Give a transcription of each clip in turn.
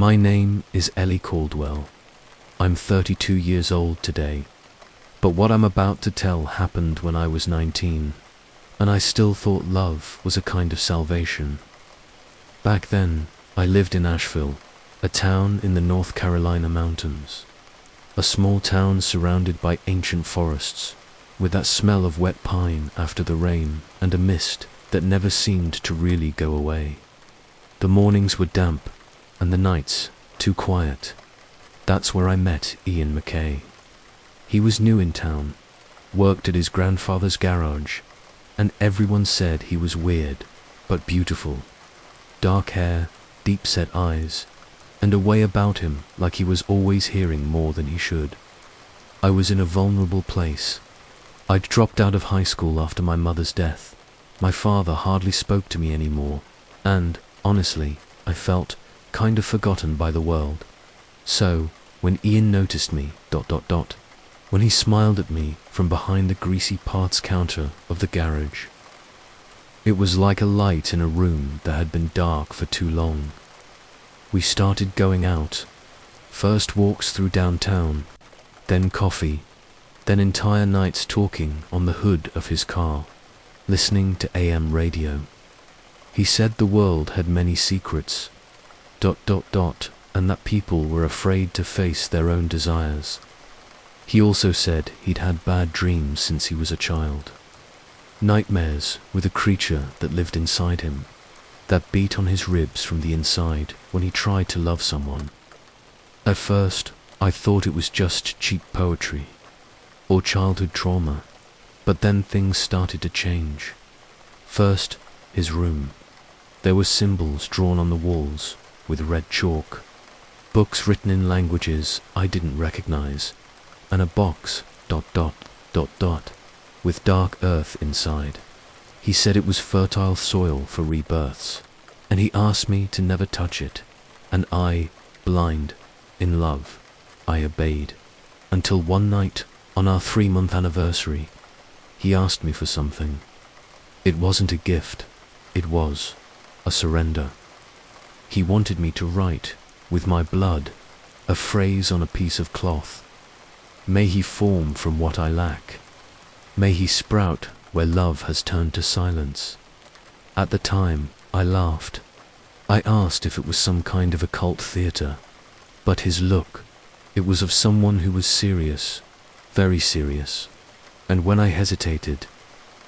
My name is Ellie Caldwell. I'm 32 years old today, but what I'm about to tell happened when I was 19, and I still thought love was a kind of salvation. Back then, I lived in Asheville, a town in the North Carolina mountains. A small town surrounded by ancient forests, with that smell of wet pine after the rain and a mist that never seemed to really go away. The mornings were damp, and the nights too quiet. That's where I met Ian McKay. He was new in town, worked at his grandfather's garage, and everyone said he was weird, but beautiful. Dark hair, deep-set eyes, and a way about him like he was always hearing more than he should. I was in a vulnerable place. I'd dropped out of high school after my mother's death. My father hardly spoke to me anymore, and, honestly, I felt kind of forgotten by the world. So, when Ian noticed me, when he smiled at me from behind the greasy parts counter of the garage, it was like a light in a room that had been dark for too long. We started going out, first walks through downtown, then coffee, then entire nights talking on the hood of his car, listening to AM radio. He said the world had many secrets, and that people were afraid to face their own desires. He also said he'd had bad dreams since he was a child. Nightmares with a creature that lived inside him, that beat on his ribs from the inside when he tried to love someone. At first, I thought it was just cheap poetry, or childhood trauma, but then things started to change. First, his room. There were symbols drawn on the walls with red chalk, books written in languages I didn't recognize, and a box, with dark earth inside. He said it was fertile soil for rebirths, and he asked me to never touch it, and I, blind, in love, I obeyed, until one night, on our 3-month anniversary, he asked me for something. It wasn't a gift, it was a surrender. He wanted me to write, with my blood, a phrase on a piece of cloth. May he form from what I lack. May he sprout where love has turned to silence. At the time, I laughed. I asked if it was some kind of occult theater, but his look, it was of someone who was serious, very serious. And when I hesitated,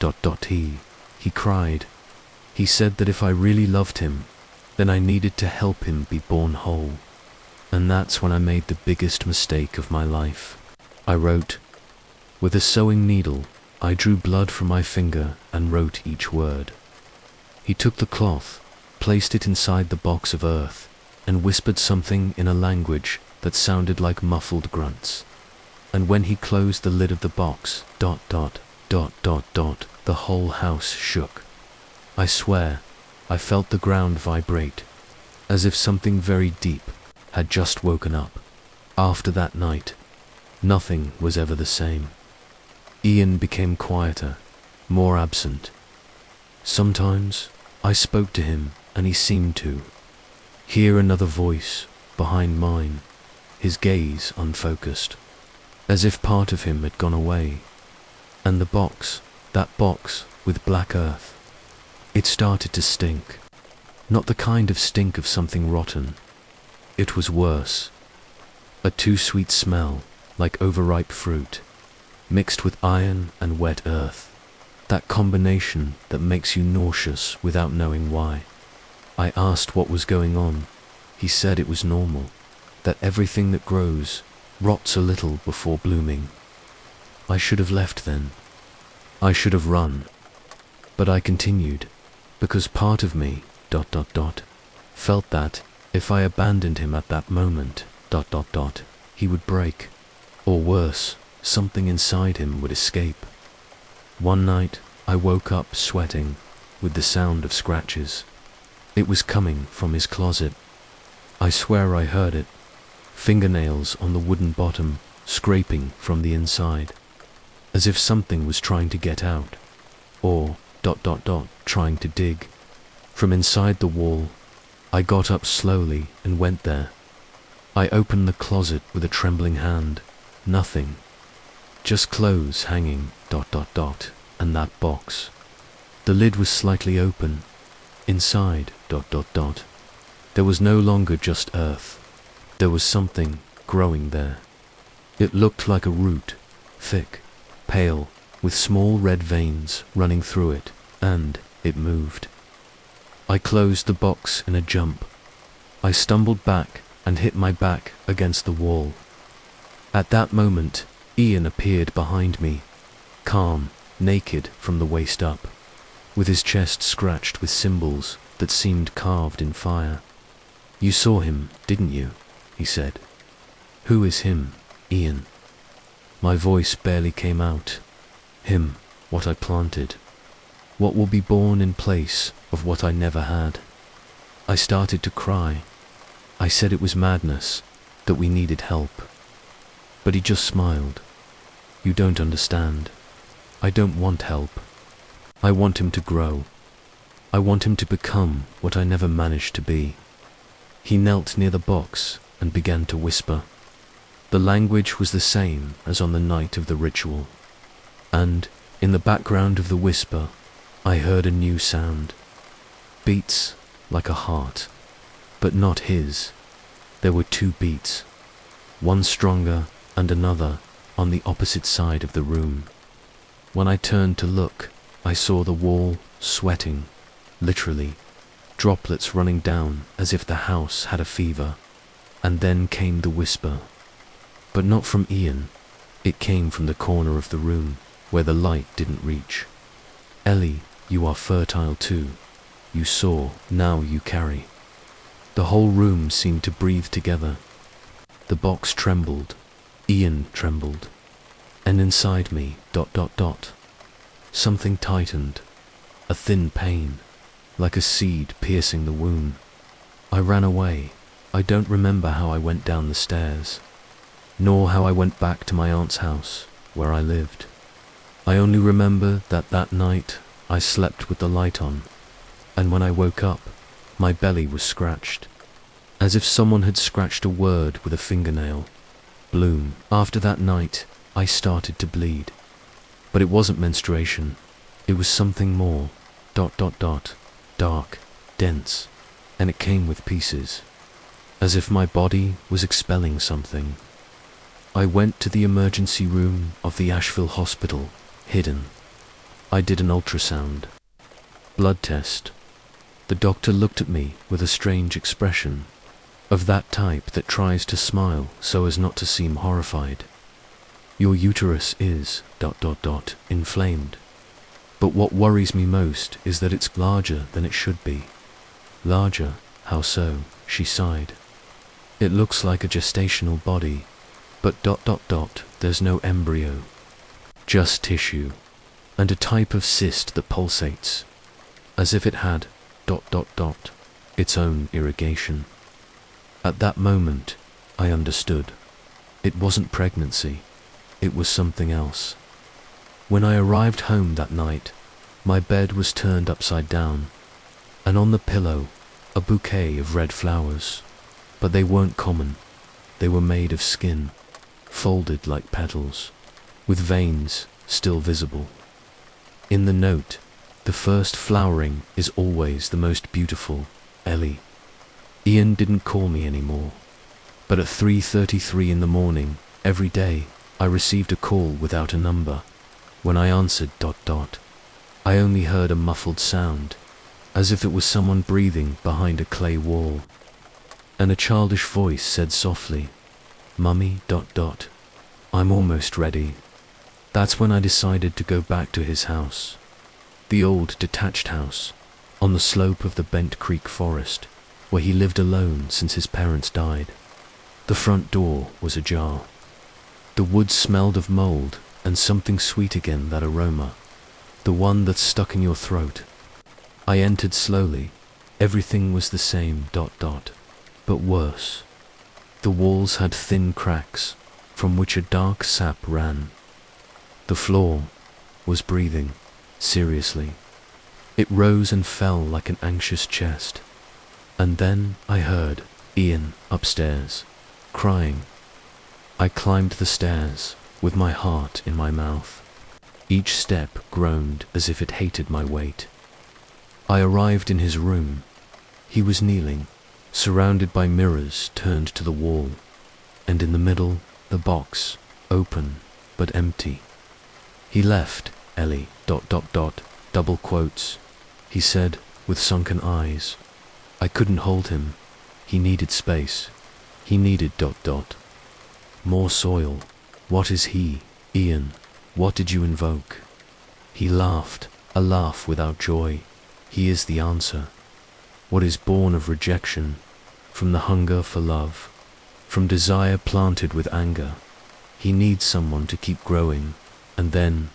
he cried. He said that if I really loved him, then I needed to help him be born whole. And that's when I made the biggest mistake of my life. I wrote. With a sewing needle, I drew blood from my finger and wrote each word. He took the cloth, placed it inside the box of earth, and whispered something in a language that sounded like muffled grunts. And when he closed the lid of the box, the whole house shook. I swear, I felt the ground vibrate, as if something very deep had just woken up. After that night, nothing was ever the same. Ian became quieter, more absent. Sometimes I spoke to him and he seemed to hear another voice behind mine, his gaze unfocused, as if part of him had gone away. And the box, that box with black earth, it started to stink. Not the kind of stink of something rotten. It was worse. A too sweet smell, like overripe fruit, mixed with iron and wet earth. That combination that makes you nauseous without knowing why. I asked what was going on. He said it was normal, that everything that grows rots a little before blooming. I should have left then. I should have run. But I continued, because part of me, felt that, if I abandoned him at that moment, he would break. Or worse, something inside him would escape. One night, I woke up sweating, with the sound of scratches. It was coming from his closet. I swear I heard it. Fingernails on the wooden bottom, scraping from the inside. As if something was trying to get out. Or, trying to dig. From inside the wall, I got up slowly and went there, I opened the closet with a trembling hand. Nothing. Just clothes hanging, ... and that box. The lid was slightly open. Inside, ... There was no longer just earth. There was something growing there. It looked like a root, thick, pale, with small red veins running through it, and it moved. I closed the box in a jump. I stumbled back and hit my back against the wall. At that moment, Ian appeared behind me, calm, naked from the waist up, with his chest scratched with symbols that seemed carved in fire. "You saw him, didn't you?" he said. "Who is him, Ian?" My voice barely came out. Him, what I planted. What will be born in place of what I never had. I started to cry. I said it was madness, that we needed help. But he just smiled. "You don't understand. I don't want help. I want him to grow. I want him to become what I never managed to be." He knelt near the box and began to whisper. The language was the same as on the night of the ritual. And, in the background of the whisper, I heard a new sound. Beats like a heart, but not his. There were two beats, one stronger and another on the opposite side of the room. When I turned to look, I saw the wall sweating, literally, droplets running down as if the house had a fever. And then came the whisper. But not from Ian. It came from the corner of the room, where the light didn't reach. "Ellie, you are fertile too. You saw, now you carry." The whole room seemed to breathe together. The box trembled. Ian trembled. And inside me, ... Something tightened. A thin pain, like a seed piercing the womb. I ran away. I don't remember how I went down the stairs, nor how I went back to my aunt's house, where I lived. I only remember that night I slept with the light on, and when I woke up, my belly was scratched, as if someone had scratched a word with a fingernail. Bloom. After that night, I started to bleed. But it wasn't menstruation. It was something more. ... Dark, dense, and it came with pieces, as if my body was expelling something. I went to the emergency room of the Asheville hospital, hidden. I did an ultrasound. Blood test. The doctor looked at me with a strange expression, of that type that tries to smile so as not to seem horrified. "Your uterus is ... inflamed. But what worries me most is that it's larger than it should be." "Larger? How so?" she sighed. "It looks like a gestational body, but ... there's no embryo. Just tissue, and a type of cyst that pulsates, as if it had ... its own irrigation." At that moment, I understood. It wasn't pregnancy. It was something else. When I arrived home that night, my bed was turned upside down, and on the pillow, a bouquet of red flowers. But they weren't common. They were made of skin, folded like petals, with veins still visible. In the note, the first flowering is always the most beautiful, Ellie. Ian didn't call me anymore, but at 3:33 in the morning, every day, I received a call without a number. When I answered ... I only heard a muffled sound, as if it was someone breathing behind a clay wall. And a childish voice said softly, "Mummy ... I'm almost ready." That's when I decided to go back to his house. The old detached house, on the slope of the Bent Creek forest, where he lived alone since his parents died. The front door was ajar. The woods smelled of mold and something sweet again, that aroma, the one that's stuck in your throat. I entered slowly. Everything was the same ... but worse. The walls had thin cracks, from which a dark sap ran. The floor was breathing, seriously. It rose and fell like an anxious chest. And then I heard Ian upstairs. crying. I climbed the stairs with my heart in my mouth. Each step groaned as if it hated my weight. I arrived in his room. He was kneeling, surrounded by mirrors turned to the wall, and in the middle, the box, open but empty. He left, Ellie, ... double quotes. He said, with sunken eyes. I couldn't hold him. He needed space. He needed ... More soil. What is he, Ian? What did you invoke? He laughed, a laugh without joy. He is the answer. What is born of rejection, from the hunger for love, from desire planted with anger. He needs someone to keep growing. And then,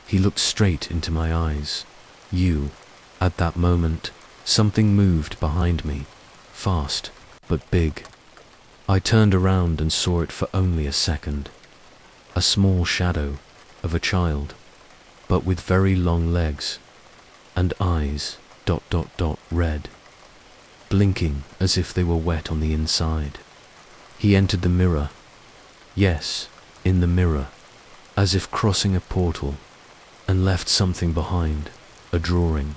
he looked straight into my eyes. You, at that moment, something moved behind me, fast, but big. I turned around and saw it for only a second. A small shadow of a child, but with very long legs, and eyes, ... red, blinking as if they were wet on the inside. He entered the mirror. Yes, in the mirror, as if crossing a portal, and left something behind, a drawing,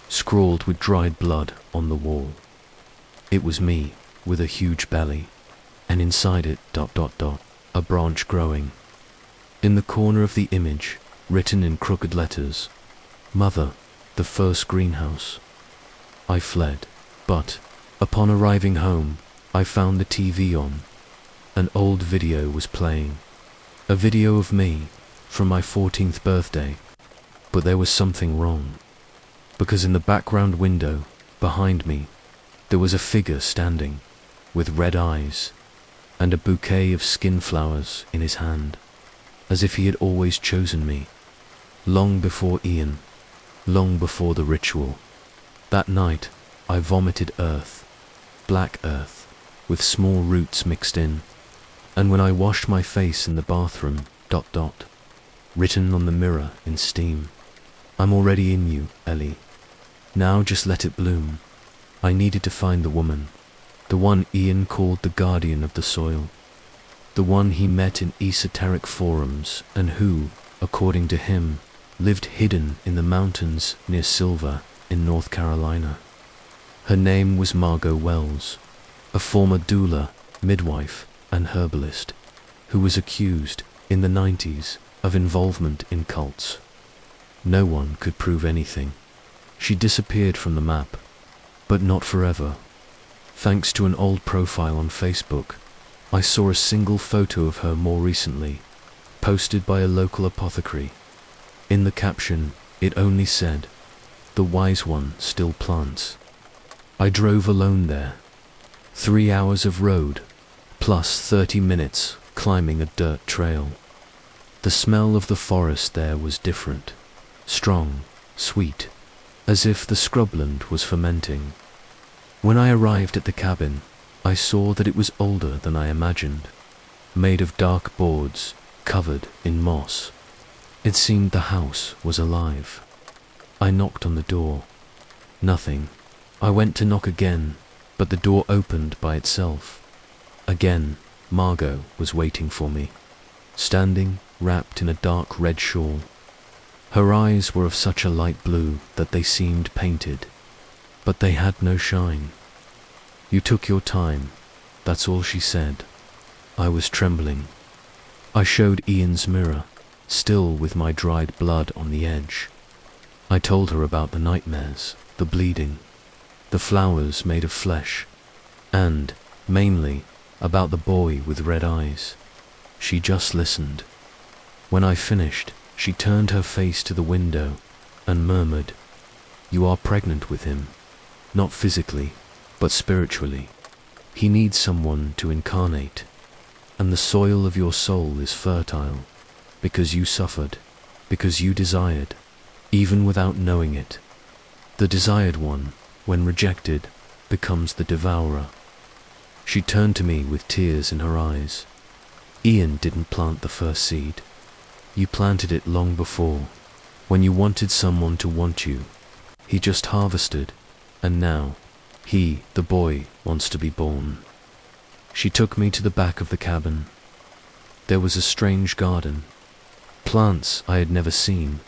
scrawled with dried blood on the wall. It was me, with a huge belly, and inside it ... a branch growing. In the corner of the image, written in crooked letters, Mother, the first greenhouse. I fled, but, upon arriving home, I found the TV on. An old video was playing. A video of me, from my 14th birthday. But there was something wrong. Because in the background window, behind me, there was a figure standing, with red eyes, and a bouquet of skin flowers in his hand, as if he had always chosen me, long before Ian, long before the ritual. That night, I vomited earth, black earth, with small roots mixed in, and when I washed my face in the bathroom, ... written on the mirror in steam, I'm already in you, Ellie. Now just let it bloom. I needed to find the woman, the one Ian called the guardian of the soil, the one he met in esoteric forums and who, according to him, lived hidden in the mountains near Silver in North Carolina. Her name was Margot Wells, a former doula, midwife, and herbalist, who was accused, in the 90s, of involvement in cults. No one could prove anything. She disappeared from the map, but not forever. Thanks to an old profile on Facebook, I saw a single photo of her more recently, posted by a local apothecary. In the caption, it only said, "The wise one still plants." I drove alone there. 3 hours of road, plus 30 minutes climbing a dirt trail. The smell of the forest there was different, strong, sweet, as if the scrubland was fermenting. When I arrived at the cabin, I saw that it was older than I imagined, made of dark boards, covered in moss. It seemed the house was alive. I knocked on the door. Nothing. I went to knock again, but the door opened by itself. Again, Margot was waiting for me, standing, wrapped in a dark red shawl. Her eyes were of such a light blue that they seemed painted, but they had no shine. "You took your time," that's all she said. I was trembling. I showed Ian's mirror, still with my dried blood on the edge. I told her about the nightmares, the bleeding, the flowers made of flesh, and, mainly, about the boy with red eyes. She just listened. When I finished, she turned her face to the window and murmured, "You are pregnant with him, not physically, but spiritually. He needs someone to incarnate, and the soil of your soul is fertile, because you suffered, because you desired, even without knowing it. The desired one, when rejected, becomes the devourer." She turned to me with tears in her eyes. "Ian didn't plant the first seed. You planted it long before, when you wanted someone to want you. He just harvested, and now, he, the boy, wants to be born." She took me to the back of the cabin. There was a strange garden. Plants I had never seen.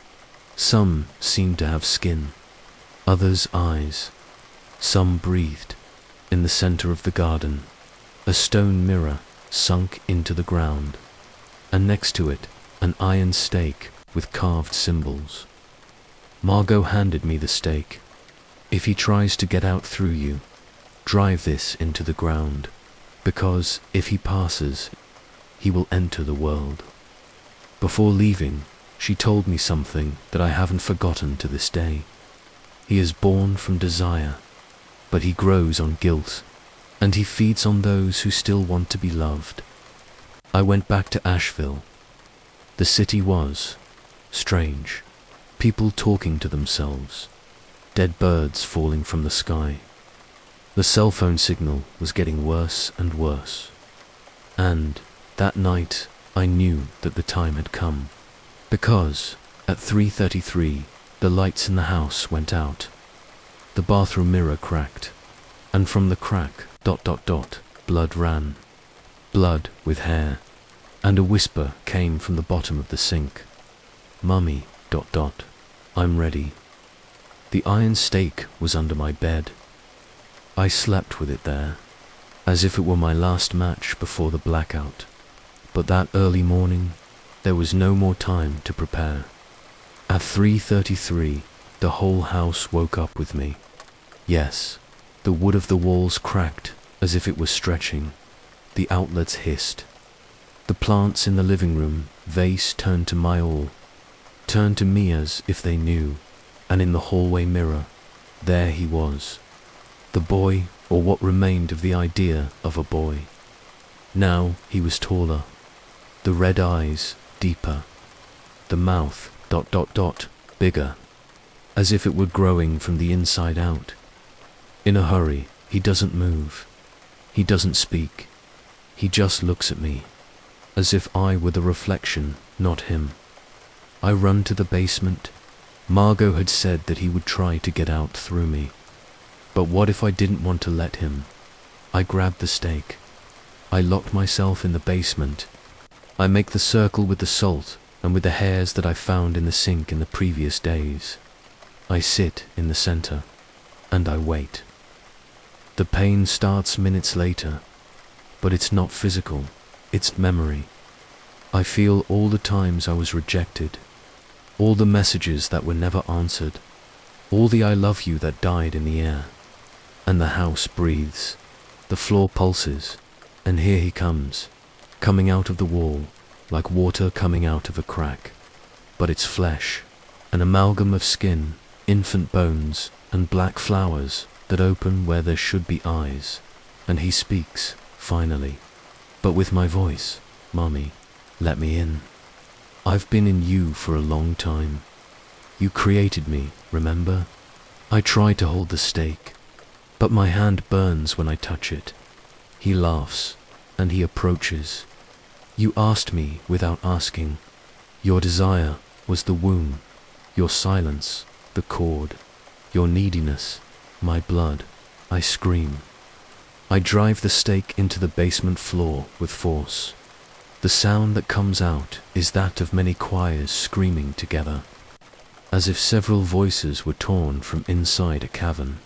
Some seemed to have skin, others eyes. Some breathed. In the center of the garden, a stone mirror sunk into the ground, and next to it, an iron stake with carved symbols. Margot handed me the stake. If he tries to get out through you, drive this into the ground, because if he passes, he will enter the world. Before leaving, she told me something that I haven't forgotten to this day. He is born from desire, but he grows on guilt, and he feeds on those who still want to be loved. I went back to Asheville. The city was strange. People talking to themselves. Dead birds falling from the sky. The cell phone signal was getting worse and worse. And that night I knew that the time had come, because at 3:33 the lights in the house went out. The bathroom mirror cracked, and from the crack, blood ran. Blood with hair, and a whisper came from the bottom of the sink. Mummy, I'm ready. The iron stake was under my bed. I slept with it there, as if it were my last match before the blackout. But that early morning, there was no more time to prepare. At 3:33, the whole house woke up with me. Yes, the wood of the walls cracked as if it was stretching. The outlets hissed. The plants in the living room vase turned to my all, turned to me as if they knew, and in the hallway mirror, there he was. The boy, or what remained of the idea of a boy. Now he was taller, the red eyes deeper, the mouth bigger, as if it were growing from the inside out. In a hurry, he doesn't move. He doesn't speak. He just looks at me, as if I were the reflection, not him. I run to the basement. Margot had said that he would try to get out through me. But what if I didn't want to let him? I grabbed the stake. I locked myself in the basement. I make the circle with the salt and with the hairs that I found in the sink in the previous days. I sit in the center, and I wait. The pain starts minutes later, but it's not physical, it's memory. I feel all the times I was rejected, all the messages that were never answered, all the I love you that died in the air. And the house breathes, the floor pulses, and here he comes, coming out of the wall, like water coming out of a crack. But it's flesh, an amalgam of skin, infant bones, and black flowers that open where there should be eyes. And he speaks, finally, but with my voice. Mommy, let me in. I've been in you for a long time. You created me, remember? I try to hold the stake, but my hand burns when I touch it. He laughs, and he approaches. You asked me without asking. Your desire was the womb, your silence, the cord, your neediness, my blood. I scream. I drive the stake into the basement floor with force. The sound that comes out is that of many choirs screaming together, as if several voices were torn from inside a cavern.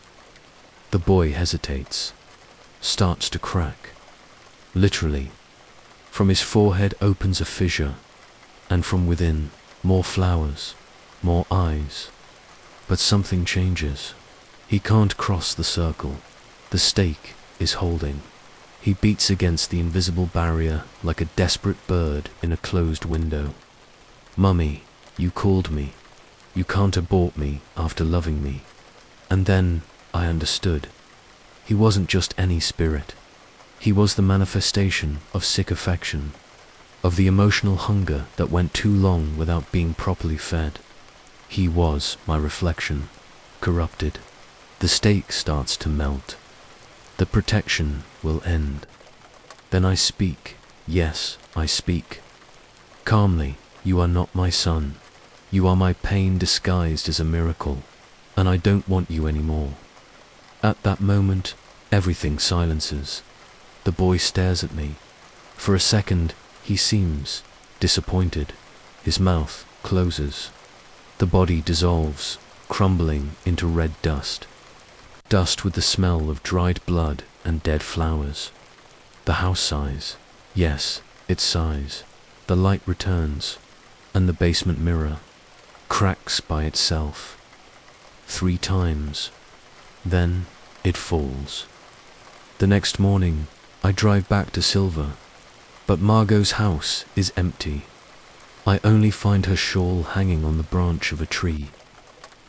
The boy hesitates, starts to crack. Literally, from his forehead opens a fissure, and from within, more flowers, more eyes. But something changes. He can't cross the circle. The stake is holding. He beats against the invisible barrier like a desperate bird in a closed window. Mummy, you called me. You can't abort me after loving me. And then I understood. He wasn't just any spirit. He was the manifestation of sick affection, of the emotional hunger that went too long without being properly fed. He was my reflection, corrupted. The stake starts to melt. The protection will end. Then I speak. Yes, I speak. Calmly, you are not my son. You are my pain disguised as a miracle, and I don't want you anymore. At that moment, everything silences. The boy stares at me. For a second, he seems disappointed. His mouth closes. The body dissolves, crumbling into red dust. Dust with the smell of dried blood and dead flowers. The house sighs. Yes, it sighs. The light returns, and the basement mirror cracks by itself 3 times. Then it falls. The next morning, I drive back to Silver, but Margot's house is empty. I only find her shawl hanging on the branch of a tree.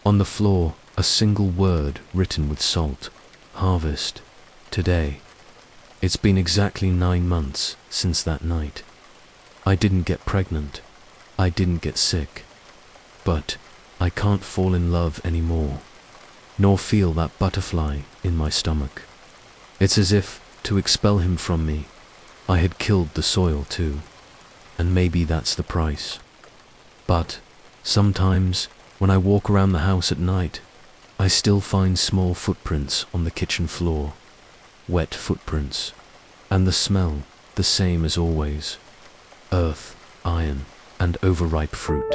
On the floor, a single word written with salt. Harvest. Today. It's been exactly 9 months since that night. I didn't get pregnant. I didn't get sick. But I can't fall in love anymore, nor feel that butterfly in my stomach. It's as if, to expel him from me, I had killed the soil too. And maybe that's the price. But sometimes, when I walk around the house at night, I still find small footprints on the kitchen floor. Wet footprints. And the smell, the same as always. Earth, iron, and overripe fruit.